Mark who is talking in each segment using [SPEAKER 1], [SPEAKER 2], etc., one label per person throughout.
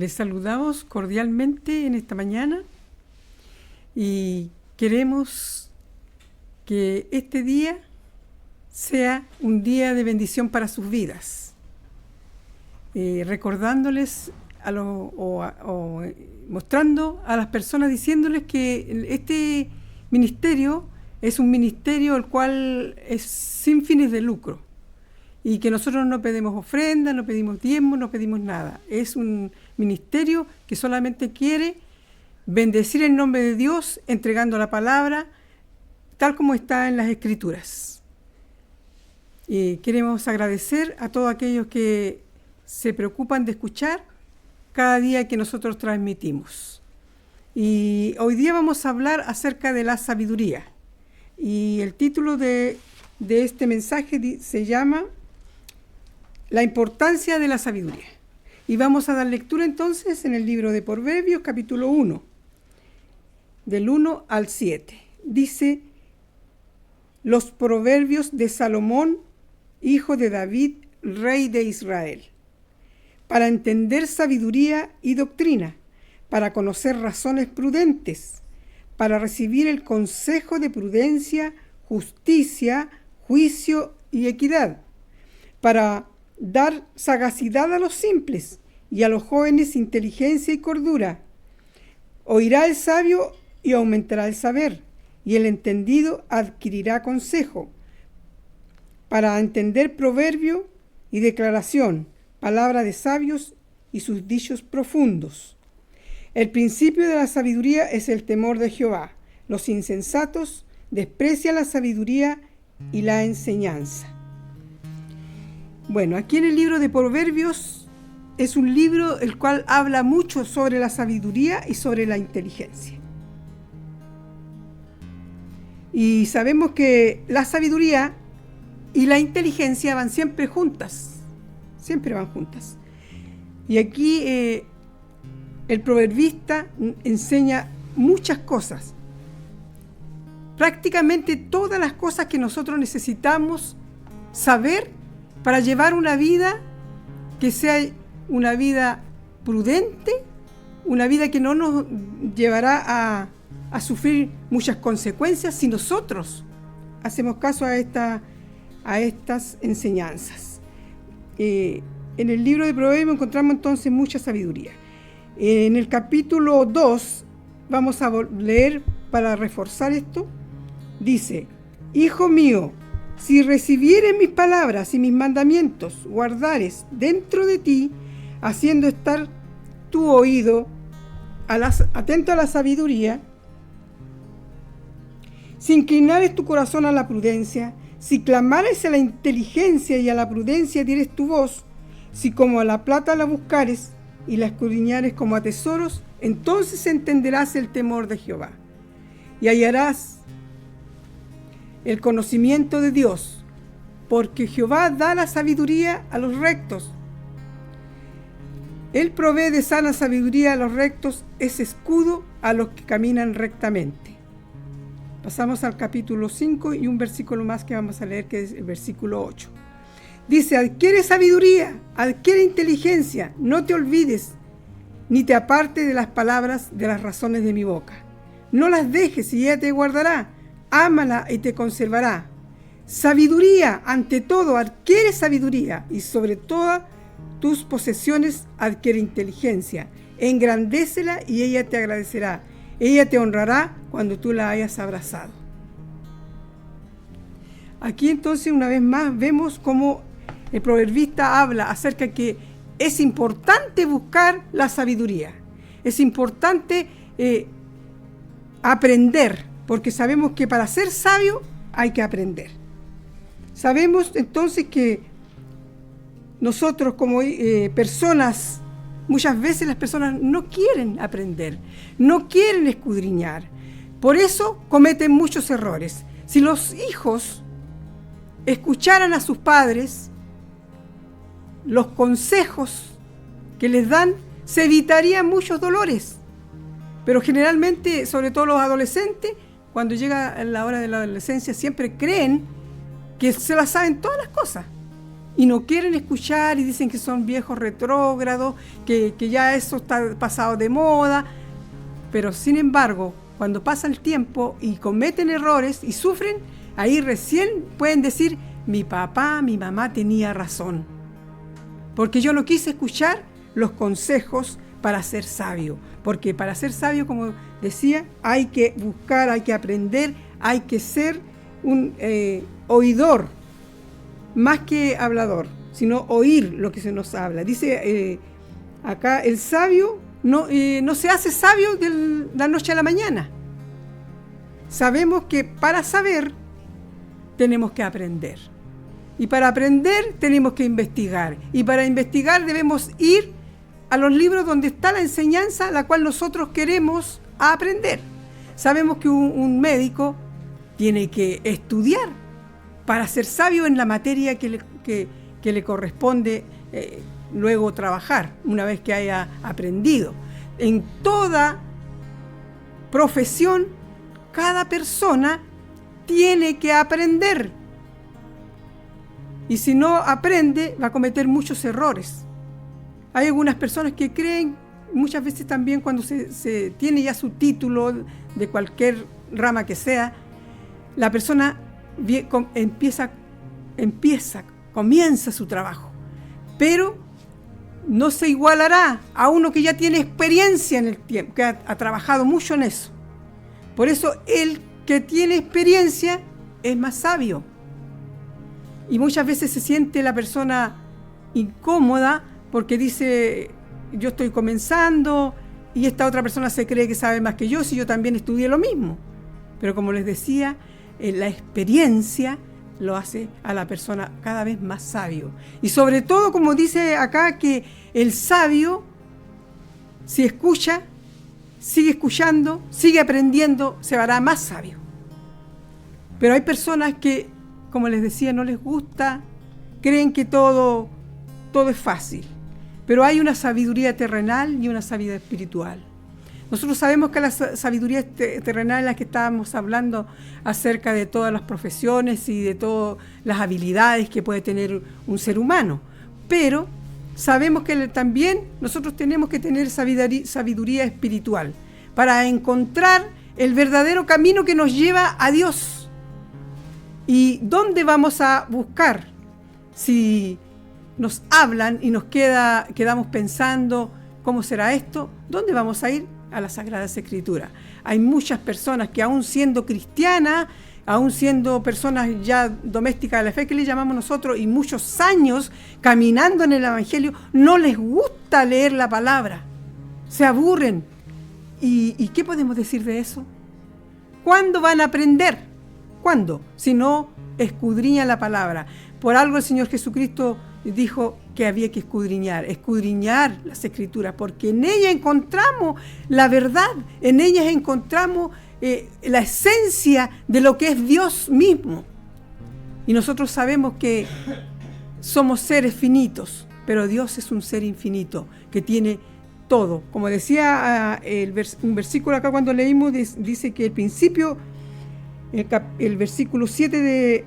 [SPEAKER 1] Les saludamos cordialmente en esta mañana y queremos que este día sea un día de bendición para sus vidas, recordándoles mostrando a las personas, diciéndoles que este ministerio es un ministerio el cual es sin fines de lucro y que nosotros no pedimos ofrenda, no pedimos diezmos, no pedimos nada. Es un ministerio que solamente quiere bendecir el nombre de Dios entregando la palabra tal como está en las Escrituras. Y queremos agradecer a todos aquellos que se preocupan de escuchar cada día que nosotros transmitimos. Y hoy día vamos a hablar acerca de la sabiduría. Y el título de este mensaje se llama La importancia de la sabiduría. Y vamos a dar lectura entonces en el libro de Proverbios, capítulo 1, del 1 al 7. Dice: los proverbios de Salomón, hijo de David, rey de Israel, para entender sabiduría y doctrina, para conocer razones prudentes, para recibir el consejo de prudencia, justicia, juicio y equidad, para dar sagacidad a los simples y a los jóvenes inteligencia y cordura. Oirá el sabio y aumentará el saber, y el entendido adquirirá consejo, para entender proverbio y declaración, palabra de sabios y sus dichos profundos. El principio de la sabiduría es el temor de Jehová. Los insensatos desprecian la sabiduría y la enseñanza. Bueno, aquí en el libro de Proverbios es un libro el cual habla mucho sobre la sabiduría y sobre la inteligencia. Y sabemos que la sabiduría y la inteligencia van siempre juntas. Siempre van juntas. Y aquí el proverbista enseña muchas cosas. Prácticamente todas las cosas que nosotros necesitamos saber para llevar una vida que sea una vida prudente, una vida que no nos llevará a sufrir muchas consecuencias si nosotros hacemos caso a estas enseñanzas. En el libro de Proverbios encontramos entonces mucha sabiduría. En el capítulo 2 vamos a leer para reforzar esto. Dice: hijo mío, si recibieres mis palabras y mis mandamientos, guardares dentro de ti, haciendo estar tu oído atento a la sabiduría, si inclinares tu corazón a la prudencia, si clamares a la inteligencia y a la prudencia dieres tu voz, si como a la plata la buscares y la escudriñares como a tesoros, entonces entenderás el temor de Jehová y hallarás el conocimiento de Dios, porque Jehová da la sabiduría a los rectos. Él provee de sana sabiduría a los rectos, es escudo a los que caminan rectamente. Pasamos al capítulo 5 y un versículo más que vamos a leer, que es el versículo 8. Dice: adquiere sabiduría, adquiere inteligencia, no te olvides, ni te apartes de las palabras de las razones de mi boca. No las dejes y ella te guardará, ámala y te conservará. Sabiduría, ante todo, adquiere sabiduría, y sobre todas tus posesiones adquiere inteligencia. Engrandécela y ella te agradecerá. Ella te honrará cuando tú la hayas abrazado. Aquí entonces una vez más vemos cómo el proverbista habla acerca de que es importante buscar la sabiduría. Es importante aprender, porque sabemos que para ser sabio hay que aprender. Sabemos entonces que nosotros como personas, muchas veces las personas no quieren aprender, no quieren escudriñar. Por eso cometen muchos errores. Si los hijos escucharan a sus padres, los consejos que les dan, se evitarían muchos dolores. Pero generalmente, sobre todo los adolescentes, cuando llega la hora de la adolescencia, siempre creen que se las saben todas las cosas. y no quieren escuchar y dicen que son viejos retrógrados, que ya eso está pasado de moda. Pero sin embargo, cuando pasa el tiempo y cometen errores y sufren, ahí recién pueden decir: mi papá, mi mamá tenía razón, porque yo no quise escuchar los consejos para ser sabio. Porque para ser sabio, como decía, hay que buscar, hay que aprender, hay que ser un oidor, más que hablador, sino oír lo que se nos habla. Dice acá, el sabio no se hace sabio de la noche a la mañana. Sabemos que para saber tenemos que aprender. Y para aprender tenemos que investigar. Y para investigar debemos ir a los libros donde está la enseñanza, la cual nosotros queremos aprender. Sabemos que un médico tiene que estudiar para ser sabio en la materia que le corresponde luego trabajar, una vez que haya aprendido. En toda profesión, cada persona tiene que aprender. Y si no aprende, va a cometer muchos errores. Hay algunas personas que creen, muchas veces también cuando se tiene ya su título de cualquier rama que sea, la persona comienza su trabajo, pero no se igualará a uno que ya tiene experiencia en el tiempo, que ha trabajado mucho en eso. Por eso el que tiene experiencia es más sabio. Y muchas veces se siente la persona incómoda porque dice: yo estoy comenzando y esta otra persona se cree que sabe más que yo, si yo también estudié lo mismo. Pero como les decía, la experiencia lo hace a la persona cada vez más sabio. Y sobre todo, como dice acá, que el sabio, si escucha, sigue escuchando, sigue aprendiendo, se hará más sabio. Pero hay personas que, como les decía, no les gusta, creen que todo es fácil. Pero hay una sabiduría terrenal y una sabiduría espiritual. Nosotros sabemos que la sabiduría terrenal es la que estábamos hablando acerca de todas las profesiones y de todas las habilidades que puede tener un ser humano. Pero sabemos que también nosotros tenemos que tener sabiduría espiritual para encontrar el verdadero camino que nos lleva a Dios. ¿Y dónde vamos a buscar? Si nos hablan y nos quedamos pensando, ¿cómo será esto? ¿Dónde vamos a ir? A las Sagradas Escrituras. Hay muchas personas que, aún siendo cristianas, aún siendo personas ya domésticas de la fe, que le llamamos nosotros, y muchos años caminando en el Evangelio, no les gusta leer la palabra. Se aburren. ¿Y qué podemos decir de eso? ¿Cuándo van a aprender? ¿Cuándo? Si no escudriñan la palabra. Por algo el Señor Jesucristo dijo que había que escudriñar las Escrituras, porque en ellas encontramos la verdad, en ellas encontramos la esencia de lo que es Dios mismo. Y nosotros sabemos que somos seres finitos, pero Dios es un ser infinito que tiene todo. Como decía un versículo acá cuando leímos, dice que el principio, el versículo 7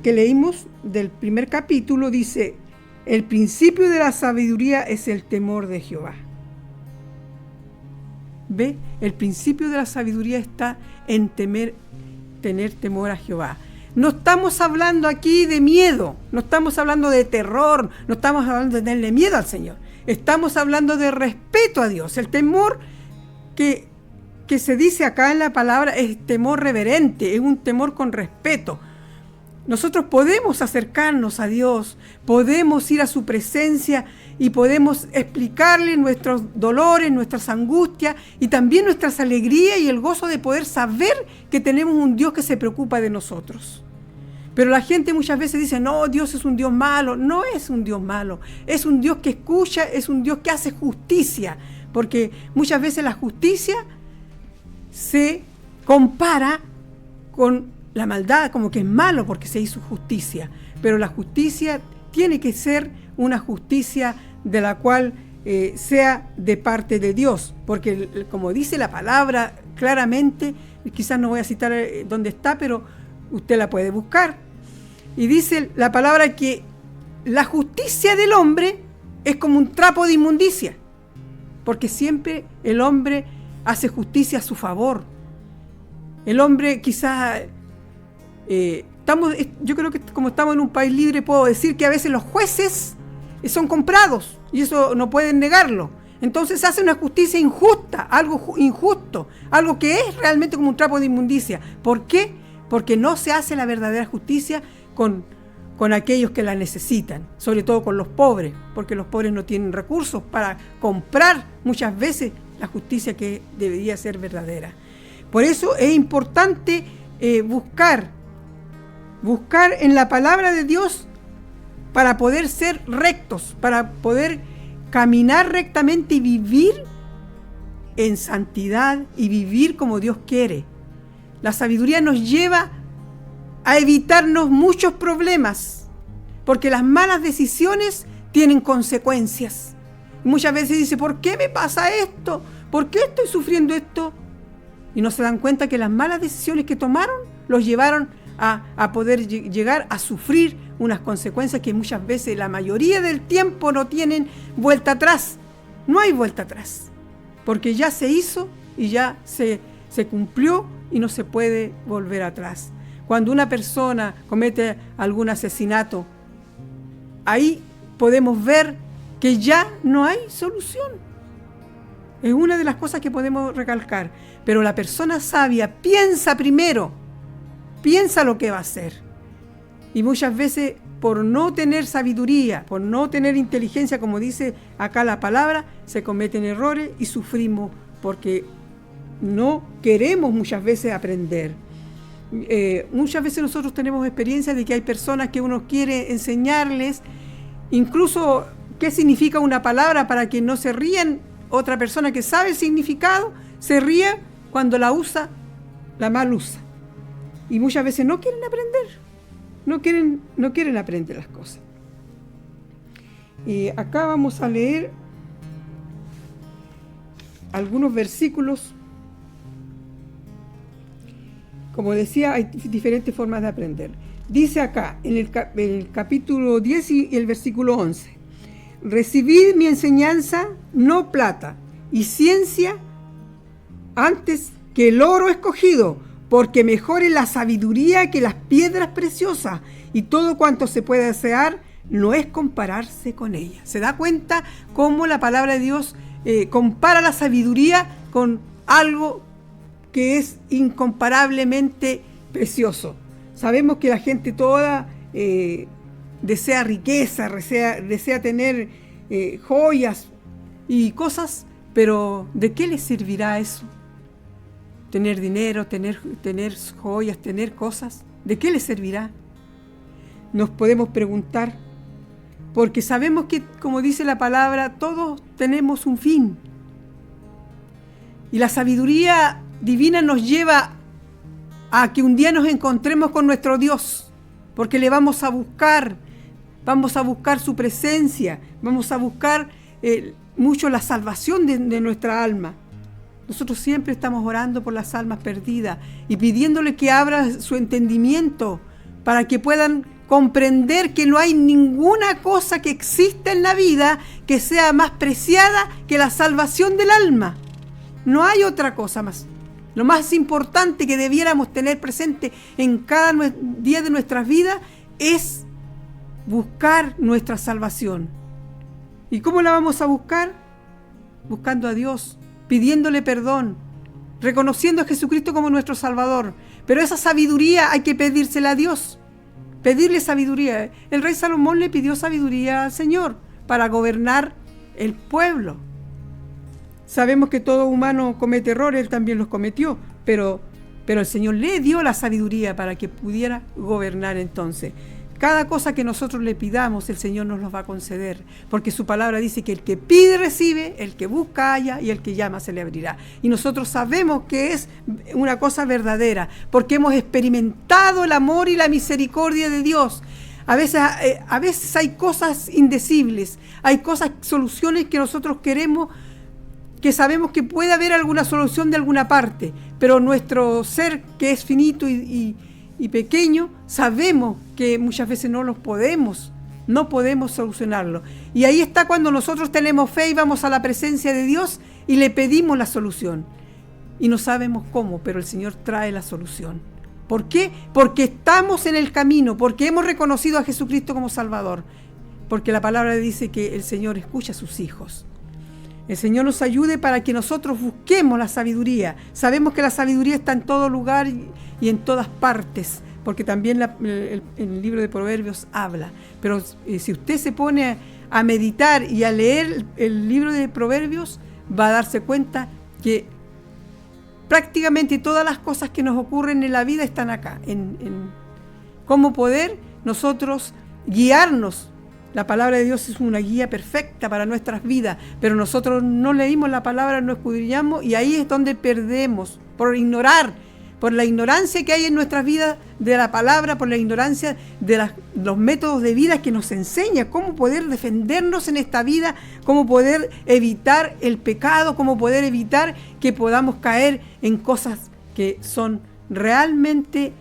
[SPEAKER 1] que leímos del primer capítulo, dice: el principio de la sabiduría es el temor de Jehová. ¿Ve? El principio de la sabiduría está en tener temor a Jehová. No estamos hablando aquí de miedo, no estamos hablando de terror, no estamos hablando de tenerle miedo al Señor. Estamos hablando de respeto a Dios. El temor que se dice acá en la palabra es temor reverente, es un temor con respeto. Nosotros podemos acercarnos a Dios, podemos ir a su presencia y podemos explicarle nuestros dolores, nuestras angustias y también nuestras alegrías y el gozo de poder saber que tenemos un Dios que se preocupa de nosotros. Pero la gente muchas veces dice: no, Dios es un Dios malo. No es un Dios malo, es un Dios que escucha, es un Dios que hace justicia, porque muchas veces la justicia se compara con la maldad, como que es malo porque se hizo justicia, pero la justicia tiene que ser una justicia de la cual sea de parte de Dios, porque como dice la palabra claramente, quizás no voy a citar dónde está, pero usted la puede buscar, y dice la palabra que la justicia del hombre es como un trapo de inmundicia, porque siempre el hombre hace justicia a su favor. El hombre quizás, yo creo que como estamos en un país libre, puedo decir que a veces los jueces son comprados, y eso no pueden negarlo. Entonces hace una justicia injusta, algo injusto, algo que es realmente como un trapo de inmundicia. ¿Por qué? Porque no se hace la verdadera justicia con aquellos que la necesitan, sobre todo con los pobres, porque los pobres no tienen recursos para comprar muchas veces la justicia que debería ser verdadera. Por eso es importante buscar en la palabra de Dios para poder ser rectos, para poder caminar rectamente y vivir en santidad y vivir como Dios quiere. La sabiduría nos lleva a evitarnos muchos problemas, porque las malas decisiones tienen consecuencias. Muchas veces dice, ¿por qué me pasa esto? ¿Por qué estoy sufriendo esto? Y no se dan cuenta que las malas decisiones que tomaron los llevaron a poder llegar a sufrir unas consecuencias que muchas veces, la mayoría del tiempo, no tienen vuelta atrás. No hay vuelta atrás, porque ya se hizo y ya se cumplió y no se puede volver atrás. Cuando una persona comete algún asesinato, ahí podemos ver que ya no hay solución. Es una de las cosas que podemos recalcar. Pero la persona sabia piensa primero, piensa lo que va a hacer. Y muchas veces, por no tener sabiduría, por no tener inteligencia, como dice acá la palabra, se cometen errores y sufrimos porque no queremos muchas veces aprender. Muchas veces nosotros tenemos experiencia de que hay personas que uno quiere enseñarles, incluso qué significa una palabra para que no se rían. Otra persona que sabe el significado se ríe cuando la usa, la mal usa. Y muchas veces no quieren aprender, no quieren aprender las cosas. Y acá vamos a leer algunos versículos. Como decía, hay diferentes formas de aprender. Dice acá, en el capítulo 10 y el versículo 11, recibid mi enseñanza, no plata, y ciencia antes que el oro escogido, porque mejor es la sabiduría que las piedras preciosas, y todo cuanto se puede desear no es compararse con ella. ¿Se da cuenta cómo la palabra de Dios compara la sabiduría con algo que es incomparablemente precioso? Sabemos que la gente toda desea riqueza, desea tener joyas y cosas, pero ¿de qué les servirá eso? Tener dinero, tener joyas, tener cosas, ¿de qué les servirá? Nos podemos preguntar, porque sabemos que, como dice la palabra, todos tenemos un fin. Y la sabiduría divina nos lleva a que un día nos encontremos con nuestro Dios, porque le vamos a buscar su presencia, vamos a buscar mucho la salvación de nuestra alma. Nosotros siempre estamos orando por las almas perdidas y pidiéndole que abra su entendimiento para que puedan comprender que no hay ninguna cosa que exista en la vida que sea más preciada que la salvación del alma. No hay otra cosa más. Lo más importante que debiéramos tener presente en cada día de nuestras vidas es buscar nuestra salvación. ¿Y cómo la vamos a buscar? Buscando a Dios, pidiéndole perdón, reconociendo a Jesucristo como nuestro Salvador. Pero esa sabiduría hay que pedírsela a Dios, pedirle sabiduría. El rey Salomón le pidió sabiduría al Señor para gobernar el pueblo. Sabemos que todo humano comete errores, él también los cometió, pero el Señor le dio la sabiduría para que pudiera gobernar entonces. Cada cosa que nosotros le pidamos, el Señor nos los va a conceder, porque su palabra dice que el que pide recibe, el que busca halla y el que llama se le abrirá. Y nosotros sabemos que es una cosa verdadera, porque hemos experimentado el amor y la misericordia de Dios. A veces hay cosas indecibles, hay soluciones que nosotros queremos, que sabemos que puede haber alguna solución de alguna parte, pero nuestro ser, que es finito y pequeño, sabemos que muchas veces no no podemos solucionarlo. Y ahí está cuando nosotros tenemos fe y vamos a la presencia de Dios y le pedimos la solución. Y no sabemos cómo, pero el Señor trae la solución. ¿Por qué? Porque estamos en el camino, porque hemos reconocido a Jesucristo como Salvador, porque la palabra dice que el Señor escucha a sus hijos. El Señor nos ayude para que nosotros busquemos la sabiduría. Sabemos que la sabiduría está en todo lugar y en todas partes, porque también el libro de Proverbios habla. Pero si usted se pone a meditar y a leer el libro de Proverbios, va a darse cuenta que prácticamente todas las cosas que nos ocurren en la vida están acá, en cómo poder nosotros guiarnos. La palabra de Dios es una guía perfecta para nuestras vidas, pero nosotros no leímos la palabra, no escudriñamos, y ahí es donde perdemos, por ignorar, por la ignorancia que hay en nuestras vidas de la palabra, por la ignorancia de los métodos de vida que nos enseña, cómo poder defendernos en esta vida, cómo poder evitar el pecado, cómo poder evitar que podamos caer en cosas que son realmente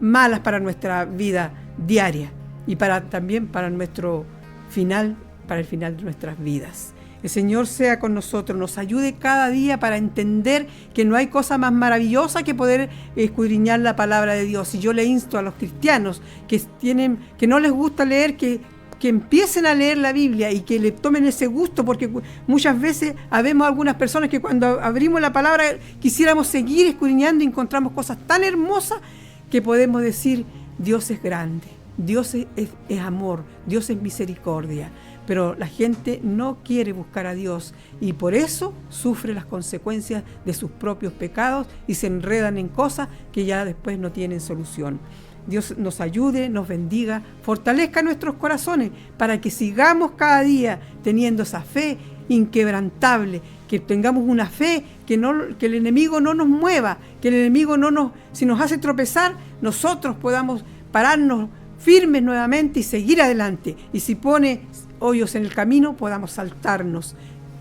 [SPEAKER 1] malas para nuestra vida diaria y también para nuestro final, para el final de nuestras vidas. El Señor sea con nosotros, nos ayude cada día para entender que no hay cosa más maravillosa que poder escudriñar la palabra de Dios. Y yo le insto a los cristianos que no les gusta leer, que empiecen a leer la Biblia y que le tomen ese gusto, porque muchas veces habemos algunas personas que cuando abrimos la palabra quisiéramos seguir escudriñando y encontramos cosas tan hermosas que podemos decir: Dios es grande, Dios es amor, Dios es misericordia. Pero la gente no quiere buscar a Dios y por eso sufre las consecuencias de sus propios pecados y se enredan en cosas que ya después no tienen solución. Dios nos ayude, nos bendiga, fortalezca nuestros corazones para que sigamos cada día teniendo esa fe inquebrantable, que tengamos una fe que el enemigo no nos mueva, que el enemigo si nos hace tropezar, nosotros podamos pararnos firmes nuevamente y seguir adelante. Y si pone hoyos en el camino, podamos saltarnos.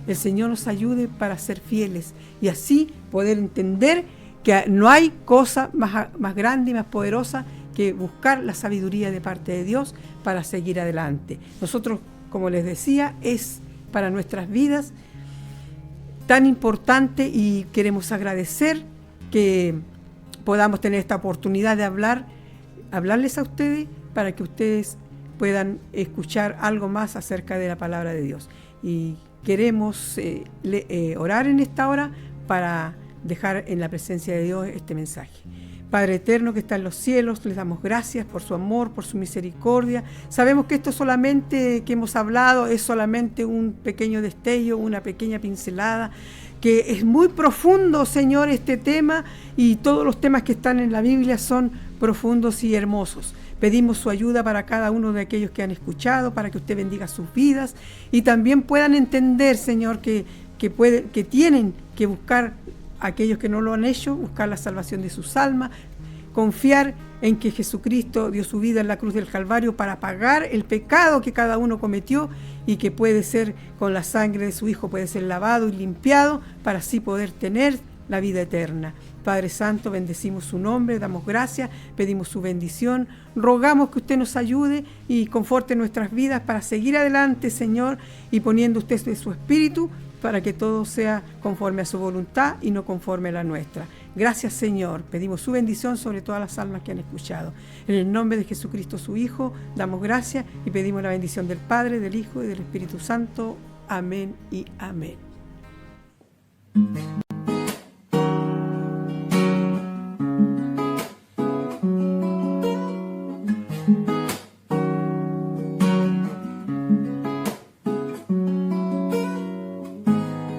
[SPEAKER 1] El Señor nos ayude para ser fieles y así poder entender que no hay cosa más grande y más poderosa que buscar la sabiduría de parte de Dios para seguir adelante. Nosotros, como les decía, es para nuestras vidas tan importante y queremos agradecer que podamos tener esta oportunidad de hablarles a ustedes para que ustedes puedan escuchar algo más acerca de la palabra de Dios. Y queremos orar en esta hora para dejar en la presencia de Dios este mensaje. Padre eterno que está en los cielos, les damos gracias por su amor, por su misericordia. Sabemos que esto solamente que hemos hablado es solamente un pequeño destello, una pequeña pincelada, que es muy profundo, Señor, este tema, y todos los temas que están en la Biblia son profundos y hermosos. Pedimos su ayuda para cada uno de aquellos que han escuchado, para que usted bendiga sus vidas y también puedan entender, Señor, que tienen que buscar, aquellos que no lo han hecho, buscar la salvación de sus almas, confiar en que Jesucristo dio su vida en la cruz del Calvario para pagar el pecado que cada uno cometió y que puede ser, con la sangre de su Hijo, puede ser lavado y limpiado para así poder tener la vida eterna. Padre Santo, bendecimos su nombre, damos gracias, pedimos su bendición, rogamos que usted nos ayude y conforte nuestras vidas para seguir adelante, Señor, y poniendo usted de su espíritu para que todo sea conforme a su voluntad y no conforme a la nuestra. Gracias, Señor, pedimos su bendición sobre todas las almas que han escuchado. En el nombre de Jesucristo, su Hijo, damos gracias y pedimos la bendición del Padre, del Hijo y del Espíritu Santo. Amén y amén.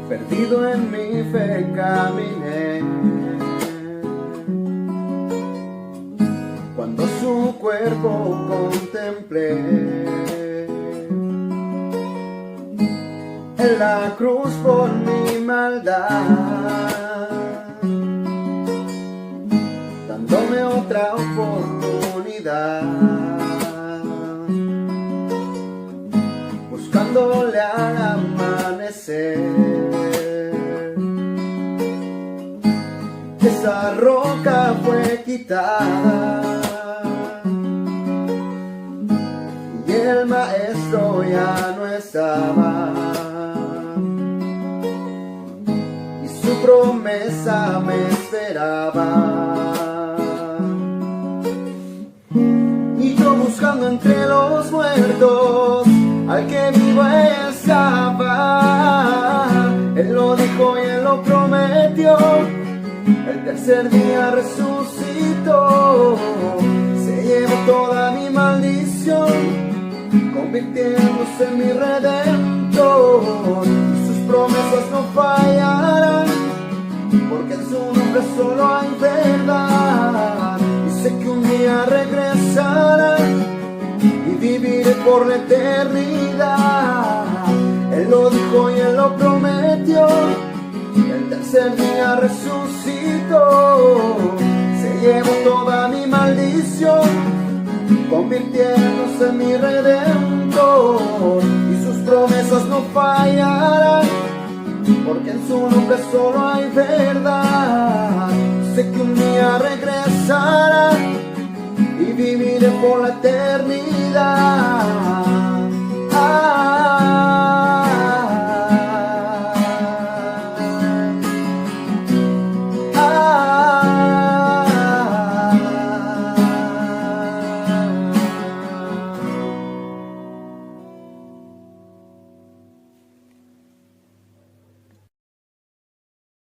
[SPEAKER 2] Perdido en mi fe caminé, cuando su cuerpo contemplé, en la cruz por mi maldad, dándome otra oportunidad, buscándole al amanecer. Esa roca fue quitada y el mar promesa me esperaba. Y yo buscando entre los muertos al que vivo estaba. Él lo dijo y él lo prometió, el tercer día resucitó. Se llevó toda mi maldición, convirtiéndose en mi redentor. Y sus promesas no fallarán, porque en su nombre solo hay verdad. Y sé que un día regresará y viviré por la eternidad. Él lo dijo y él lo prometió, el tercer día resucitó. Se llevó toda mi maldición, convirtiéndose en mi redentor. Y sus promesas no fallarán, porque en su nombre solo hay verdad. Sé que un día regresará y viviré por la eternidad.